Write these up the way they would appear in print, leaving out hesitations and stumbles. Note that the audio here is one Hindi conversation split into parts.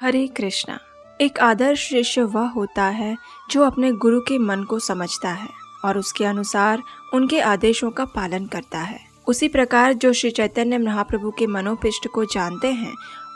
हरे कृष्णा। एक आदर्श शिष्य वह होता है जो अपने गुरु के मन को समझता है और उसके अनुसार उनके आदेशों का पालन करता है। उसी प्रकार जो श्री चैतन्य महाप्रभु के मनोपिष्ट को जानते हैं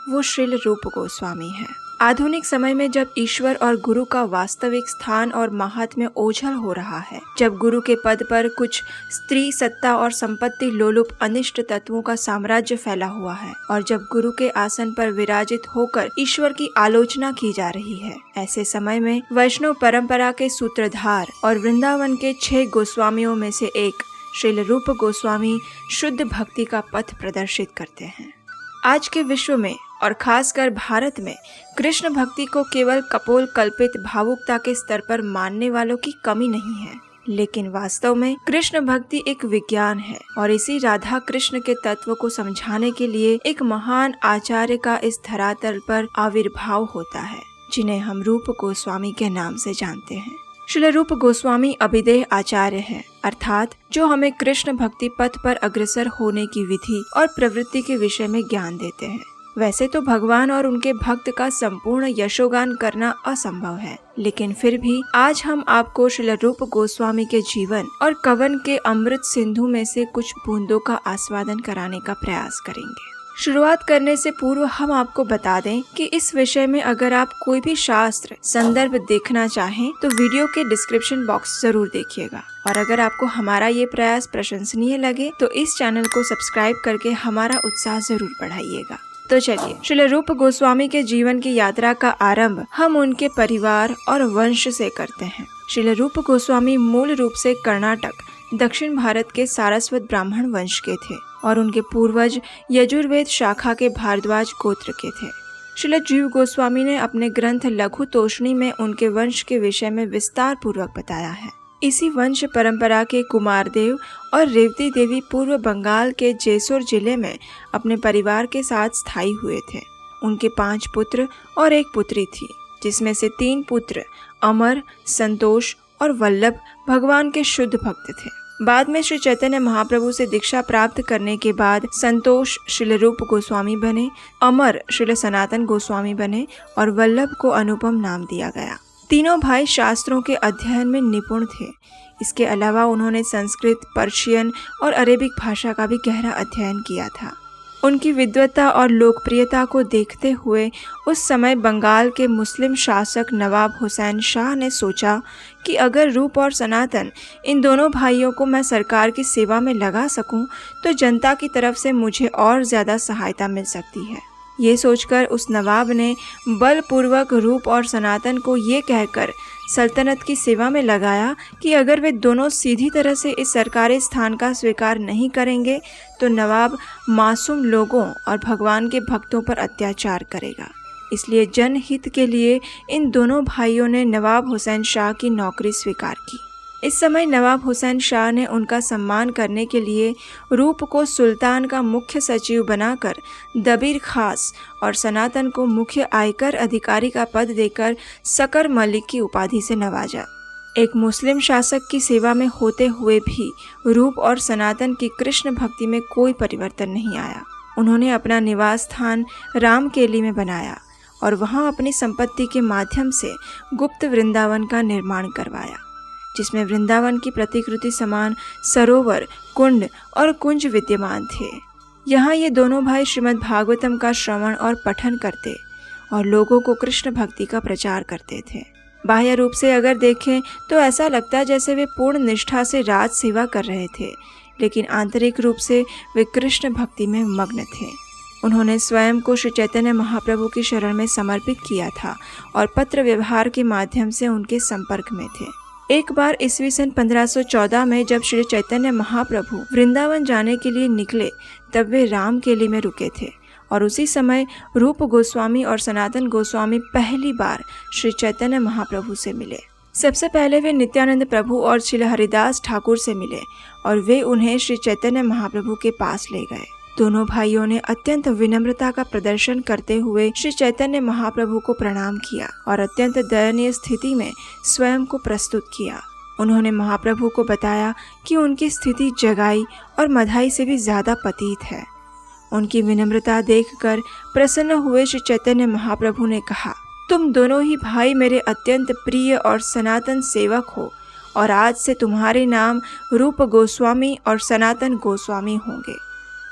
वो श्रील रूप गोस्वामी है। आधुनिक समय में जब ईश्वर और गुरु का वास्तविक स्थान और महात्म्य ओझल हो रहा है, जब गुरु के पद पर कुछ स्त्री सत्ता और संपत्ति लोलुप अनिष्ट तत्वों का साम्राज्य फैला हुआ है और जब गुरु के आसन पर विराजित होकर ईश्वर की आलोचना की जा रही है, ऐसे समय में वैष्णव परंपरा के सूत्रधार और वृंदावन के 6 गोस्वामियों में से एक श्रील रूप गोस्वामी शुद्ध भक्ति का पथ प्रदर्शित करते हैं। आज के विश्व में और खासकर भारत में कृष्ण भक्ति को केवल कपोल कल्पित भावुकता के स्तर पर मानने वालों की कमी नहीं है, लेकिन वास्तव में कृष्ण भक्ति एक विज्ञान है और इसी राधा कृष्ण के तत्व को समझाने के लिए एक महान आचार्य का इस धरातल पर आविर्भाव होता है, जिन्हें हम रूप गोस्वामी के नाम से जानते हैं। श्रील रूप गोस्वामी अभिदेह आचार्य हैं, अर्थात जो हमें कृष्ण भक्ति पथ पर अग्रसर होने की विधि और प्रवृत्ति के विषय में ज्ञान देते हैं। वैसे तो भगवान और उनके भक्त का संपूर्ण यशोगान करना असंभव है, लेकिन फिर भी आज हम आपको श्रील रूप गोस्वामी के जीवन और कवन के अमृत सिंधु में से कुछ बूंदों का आस्वादन कराने का प्रयास करेंगे। शुरुआत करने से पूर्व हम आपको बता दें कि इस विषय में अगर आप कोई भी शास्त्र संदर्भ देखना चाहें तो वीडियो के डिस्क्रिप्शन बॉक्स जरूर देखिएगा, और अगर आपको हमारा ये प्रयास प्रशंसनीय लगे तो इस चैनल को सब्सक्राइब करके हमारा उत्साह जरूर बढ़ाइएगा। तो चलिए श्रील रूप गोस्वामी के जीवन की यात्रा का आरंभ हम उनके परिवार और वंश से करते हैं। श्रील रूप गोस्वामी मूल रूप से कर्नाटक दक्षिण भारत के सारस्वत ब्राह्मण वंश के थे और उनके पूर्वज यजुर्वेद शाखा के भारद्वाज गोत्र के थे। श्रील जीव गोस्वामी ने अपने ग्रंथ लघु तोषणी में उनके वंश के विषय में विस्तार पूर्वक बताया है। इसी वंश परंपरा के कुमारदेव और रेवती देवी पूर्व बंगाल के जैसोर जिले में अपने परिवार के साथ स्थायी हुए थे। उनके 5 पुत्र और 1 पुत्री थी, जिसमें से 3 पुत्र अमर, संतोष और वल्लभ भगवान के शुद्ध भक्त थे। बाद में श्री चैतन्य महाप्रभु से दीक्षा प्राप्त करने के बाद संतोष श्रील रूप गोस्वामी बने, अमर श्रील सनातन गोस्वामी बने और वल्लभ को अनुपम नाम दिया गया। तीनों भाई शास्त्रों के अध्ययन में निपुण थे। इसके अलावा उन्होंने संस्कृत, पर्शियन और अरेबिक भाषा का भी गहरा अध्ययन किया था। उनकी विद्वता और लोकप्रियता को देखते हुए उस समय बंगाल के मुस्लिम शासक नवाब हुसैन शाह ने सोचा कि अगर रूप और सनातन इन दोनों भाइयों को मैं सरकार की सेवा में लगा सकूं तो जनता की तरफ से मुझे और ज़्यादा सहायता मिल सकती है। ये सोचकर उस नवाब ने बलपूर्वक रूप और सनातन को ये कहकर सल्तनत की सेवा में लगाया कि अगर वे दोनों सीधी तरह से इस सरकारी स्थान का स्वीकार नहीं करेंगे तो नवाब मासूम लोगों और भगवान के भक्तों पर अत्याचार करेगा। इसलिए जनहित के लिए इन दोनों भाइयों ने नवाब हुसैन शाह की नौकरी स्वीकार की। इस समय नवाब हुसैन शाह ने उनका सम्मान करने के लिए रूप को सुल्तान का मुख्य सचिव बनाकर दबीर खास और सनातन को मुख्य आयकर अधिकारी का पद देकर सकर मलिक की उपाधि से नवाजा। एक मुस्लिम शासक की सेवा में होते हुए भी रूप और सनातन की कृष्ण भक्ति में कोई परिवर्तन नहीं आया। उन्होंने अपना निवास स्थान रामकेली में बनाया और वहां अपनी संपत्ति के माध्यम से गुप्त वृंदावन का निर्माण करवाया, जिसमें वृंदावन की प्रतिकृति समान सरोवर, कुंड और कुंज विद्यमान थे। यहाँ ये दोनों भाई श्रीमद् भागवतम का श्रवण और पठन करते और लोगों को कृष्ण भक्ति का प्रचार करते थे। बाह्य रूप से अगर देखें तो ऐसा लगता जैसे वे पूर्ण निष्ठा से राज सेवा कर रहे थे, लेकिन आंतरिक रूप से वे कृष्ण भक्ति में मग्न थे। उन्होंने स्वयं को श्री चैतन्य महाप्रभु की शरण में समर्पित किया था और पत्र व्यवहार के माध्यम से उनके संपर्क में थे। एक बार ईस्वी सन 1514 में जब श्री चैतन्य महाप्रभु वृंदावन जाने के लिए निकले तब वे रामकेली में रुके थे और उसी समय रूप गोस्वामी और सनातन गोस्वामी पहली बार श्री चैतन्य महाप्रभु से मिले। सबसे पहले वे नित्यानंद प्रभु और श्री हरिदास ठाकुर से मिले और वे उन्हें श्री चैतन्य महाप्रभु के पास ले गए। दोनों भाइयों ने अत्यंत विनम्रता का प्रदर्शन करते हुए श्री चैतन्य महाप्रभु को प्रणाम किया और अत्यंत दयनीय स्थिति में स्वयं को प्रस्तुत किया। उन्होंने महाप्रभु को बताया कि उनकी स्थिति जगाई और मधाई से भी ज्यादा पतित है। उनकी विनम्रता देखकर प्रसन्न हुए श्री चैतन्य महाप्रभु ने कहा, तुम दोनों ही भाई मेरे अत्यंत प्रिय और सनातन सेवक हो और आज से तुम्हारे नाम रूप गोस्वामी और सनातन गोस्वामी होंगे।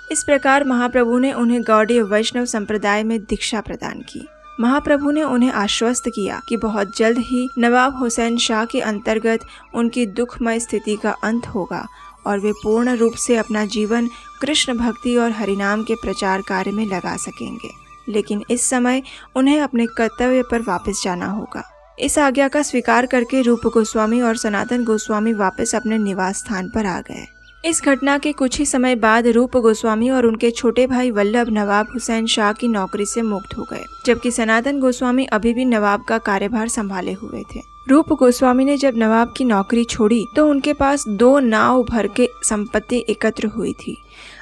इस प्रकार महाप्रभु ने उन्हें गौड़ीय वैष्णव संप्रदाय में दीक्षा प्रदान की। महाप्रभु ने उन्हें आश्वस्त किया कि बहुत जल्द ही नवाब हुसैन शाह के अंतर्गत उनकी दुखमय स्थिति का अंत होगा और वे पूर्ण रूप से अपना जीवन कृष्ण भक्ति और हरिनाम के प्रचार कार्य में लगा सकेंगे, लेकिन इस समय उन्हें अपने कर्तव्य पर वापस जाना होगा। इस आज्ञा का स्वीकार करके रूप गोस्वामी और सनातन गोस्वामी वापस अपने निवास स्थान पर आ गए। इस घटना के कुछ ही समय बाद रूप गोस्वामी और उनके छोटे भाई वल्लभ नवाब हुसैन शाह की नौकरी से मुक्त हो गए, जबकि सनातन गोस्वामी अभी भी नवाब का कार्यभार संभाले हुए थे। रूप गोस्वामी ने जब नवाब की नौकरी छोड़ी तो उनके पास 2 नाव भर के संपत्ति एकत्र हुई थी।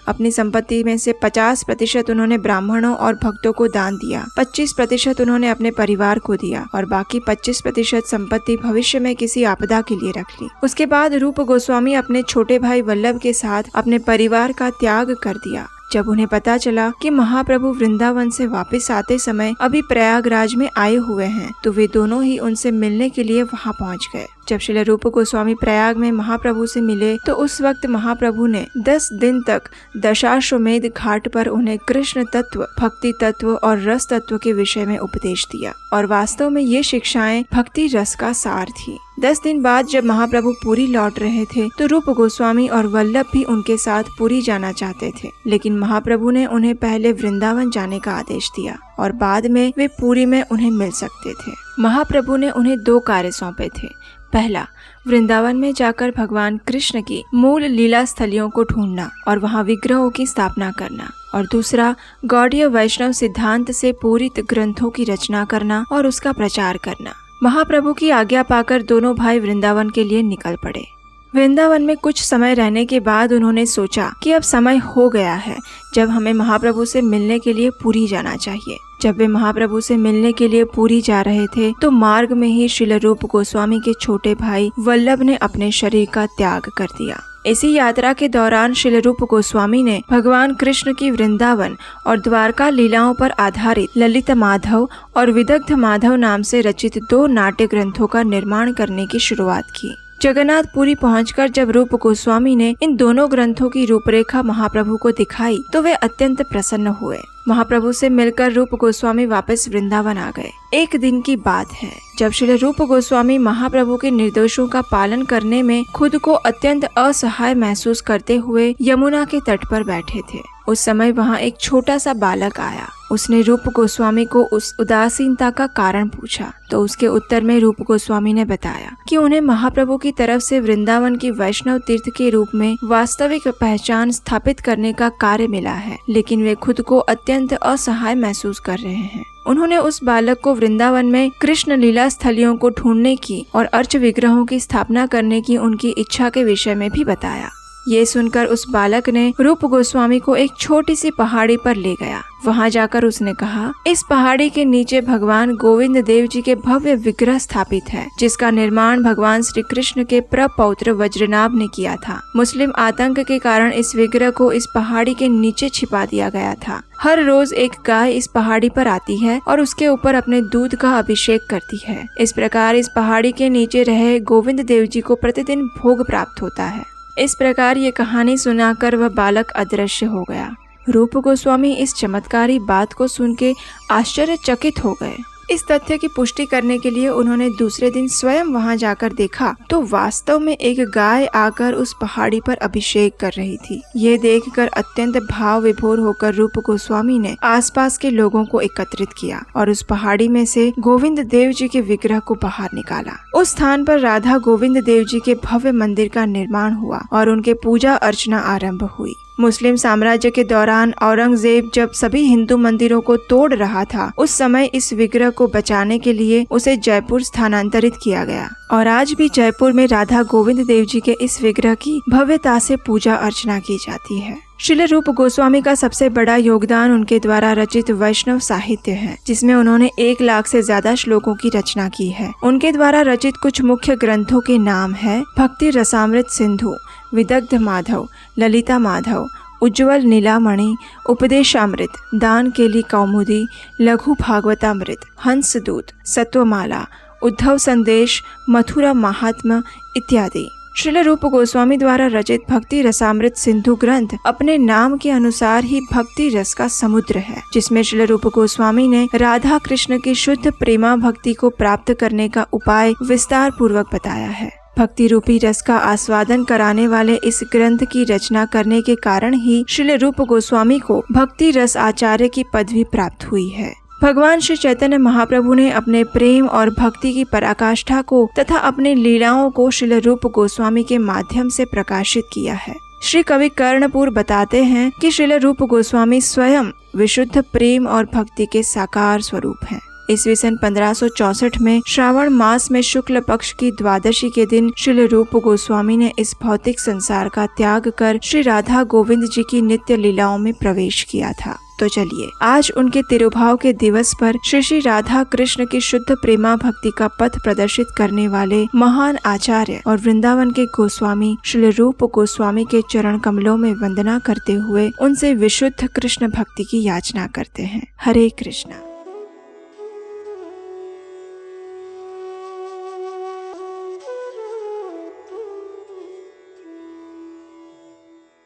अपनी संपत्ति में से 50% उन्होंने ब्राह्मणों और भक्तों को दान दिया, 25% उन्होंने अपने परिवार को दिया और बाकी 25% संपत्ति भविष्य में किसी आपदा के लिए रख ली। उसके बाद रूप गोस्वामी अपने छोटे भाई वल्लभ के साथ अपने परिवार का त्याग कर दिया। जब उन्हें पता चला कि महाप्रभु वृंदावन से वापस आते समय अभी प्रयागराज में आए हुए हैं, तो वे दोनों ही उनसे मिलने के लिए वहां पहुंच गए। जब श्रील रूप गोस्वामी प्रयाग में महाप्रभु से मिले तो उस वक्त महाप्रभु ने 10 दिन तक दशाश्वमेध घाट पर उन्हें कृष्ण तत्व, भक्ति तत्व और रस तत्व के विषय में उपदेश दिया और वास्तव में ये शिक्षाएं भक्ति रस का सार थी। 10 दिन बाद जब महाप्रभु पुरी लौट रहे थे तो रूप गोस्वामी और वल्लभ भी उनके साथ पुरी जाना चाहते थे, लेकिन महाप्रभु ने उन्हें पहले वृंदावन जाने का आदेश दिया और बाद में वे पुरी में उन्हें मिल सकते थे। महाप्रभु ने उन्हें 2 कार्य सौंपे थे। पहला, वृंदावन में जाकर भगवान कृष्ण की मूल लीला स्थलियों को ढूंढना और वहां विग्रहों की स्थापना करना, और दूसरा, गौड़ीय वैष्णव सिद्धांत से पूरित ग्रंथों की रचना करना और उसका प्रचार करना। महाप्रभु की आज्ञा पाकर दोनों भाई वृंदावन के लिए निकल पड़े। वृंदावन में कुछ समय रहने के बाद उन्होंने सोचा कि अब समय हो गया है जब हमें महाप्रभु से मिलने के लिए पुरी जाना चाहिए। जब वे महाप्रभु से मिलने के लिए पुरी जा रहे थे तो मार्ग में ही श्रील रूप गोस्वामी के छोटे भाई वल्लभ ने अपने शरीर का त्याग कर दिया। इसी यात्रा के दौरान श्रील रूप गोस्वामी ने भगवान कृष्ण की वृंदावन और द्वारका लीलाओं पर आधारित ललित माधव और विदग्ध माधव नाम से रचित 2 नाट्य ग्रंथों का निर्माण करने की शुरुआत की। जगन्नाथपुरी पहुंचकर जब रूप गोस्वामी ने इन दोनों ग्रंथों की रूपरेखा महाप्रभु को दिखाई तो वे अत्यंत प्रसन्न हुए। महाप्रभु से मिलकर रूप गोस्वामी वापस वृंदावन आ गए। एक दिन की बात है जब श्री रूप गोस्वामी महाप्रभु के निर्देशों का पालन करने में खुद को अत्यंत असहाय महसूस करते हुए यमुना के तट पर बैठे थे। उस समय वहाँ एक छोटा सा बालक आया। उसने रूप गोस्वामी को उस उदासीनता का कारण पूछा तो उसके उत्तर में रूप गोस्वामी ने बताया कि उन्हें महाप्रभु की तरफ से वृंदावन की वैष्णव तीर्थ के रूप में वास्तविक पहचान स्थापित करने का कार्य मिला है, लेकिन वे खुद को अत्यंत असहाय महसूस कर रहे हैं। उन्होंने उस बालक को वृंदावन में कृष्ण लीला स्थलियों को ढूंढने की और अर्च विग्रहों की स्थापना करने की उनकी इच्छा के विषय में भी बताया। ये सुनकर उस बालक ने रूप गोस्वामी को एक छोटी सी पहाड़ी पर ले गया। वहाँ जाकर उसने कहा, इस पहाड़ी के नीचे भगवान गोविंद देव जी के भव्य विग्रह स्थापित है, जिसका निर्माण भगवान श्री कृष्ण के प्रपौत्र वज्रनाभ ने किया था। मुस्लिम आतंक के कारण इस विग्रह को इस पहाड़ी के नीचे छिपा दिया गया था। हर रोज एक गाय इस पहाड़ी पर आती है और उसके ऊपर अपने दूध का अभिषेक करती है। इस प्रकार इस पहाड़ी के नीचे रहे गोविंद देव जी को प्रतिदिन भोग प्राप्त होता है। इस प्रकार ये कहानी सुनाकर वह बालक अदृश्य हो गया। रूप गोस्वामी इस चमत्कारी बात को सुन के आश्चर्यचकित हो गए। इस तथ्य की पुष्टि करने के लिए उन्होंने दूसरे दिन स्वयं वहां जाकर देखा तो वास्तव में एक गाय आकर उस पहाड़ी पर अभिषेक कर रही थी। ये देखकर अत्यंत भाव विभोर होकर रूप गोस्वामी ने आसपास के लोगों को एकत्रित किया और उस पहाड़ी में से गोविंद देव जी के विग्रह को बाहर निकाला। उस स्थान पर राधा गोविंद देव जी के भव्य मंदिर का निर्माण हुआ और उनके पूजा अर्चना आरंभ हुई। मुस्लिम साम्राज्य के दौरान औरंगजेब जब सभी हिंदू मंदिरों को तोड़ रहा था, उस समय इस विग्रह को बचाने के लिए उसे जयपुर स्थानांतरित किया गया और आज भी जयपुर में राधा गोविंद देव जी के इस विग्रह की भव्यता से पूजा अर्चना की जाती है। श्रील रूप गोस्वामी का सबसे बड़ा योगदान उनके द्वारा रचित वैष्णव साहित्य है, जिसमें उन्होंने 1 लाख से ज्यादा श्लोकों की रचना की है। उनके द्वारा रचित कुछ मुख्य ग्रंथों के नाम है भक्ति रसामृत सिंधु, विदग्ध माधव, ललिता माधव, उज्ज्वल नीलामणि, उपदेशामृत, दान केली कौमुदी, लघु भागवतामृत, हंसदूत, सत्वमाला, उद्धव संदेश, मथुरा महात्मा इत्यादि। श्रील रूप गोस्वामी द्वारा रचित भक्ति रसामृत सिंधु ग्रंथ अपने नाम के अनुसार ही भक्ति रस का समुद्र है, जिसमें श्रील रूप गोस्वामी ने राधा कृष्ण की शुद्ध प्रेमा भक्ति को प्राप्त करने का उपाय विस्तार पूर्वक बताया है। भक्ति रूपी रस का आस्वादन कराने वाले इस ग्रंथ की रचना करने के कारण ही श्रील रूप गोस्वामी को भक्ति रस आचार्य की पदवी प्राप्त हुई है। भगवान श्री चैतन्य महाप्रभु ने अपने प्रेम और भक्ति की पराकाष्ठा को तथा अपने लीलाओं को श्रील रूप गोस्वामी के माध्यम से प्रकाशित किया है। श्री कवि कर्णपुर बताते हैं कि श्रील रूप गोस्वामी स्वयं विशुद्ध प्रेम और भक्ति के साकार स्वरूप हैं। ईस्वी सन 1564 में श्रावण मास में शुक्ल पक्ष की द्वादशी के दिन श्रील रूप गोस्वामी ने इस भौतिक संसार का त्याग कर श्री राधा गोविंद जी की नित्य लीलाओं में प्रवेश किया था। तो चलिए आज उनके तिरुभाव के दिवस पर श्री श्री राधा कृष्ण की शुद्ध प्रेमा भक्ति का पथ प्रदर्शित करने वाले महान आचार्य और वृंदावन के गोस्वामी श्रील रूप गोस्वामी के चरण कमलों में वंदना करते हुए उनसे विशुद्ध कृष्ण भक्ति की याचना करते हैं। हरे कृष्णा।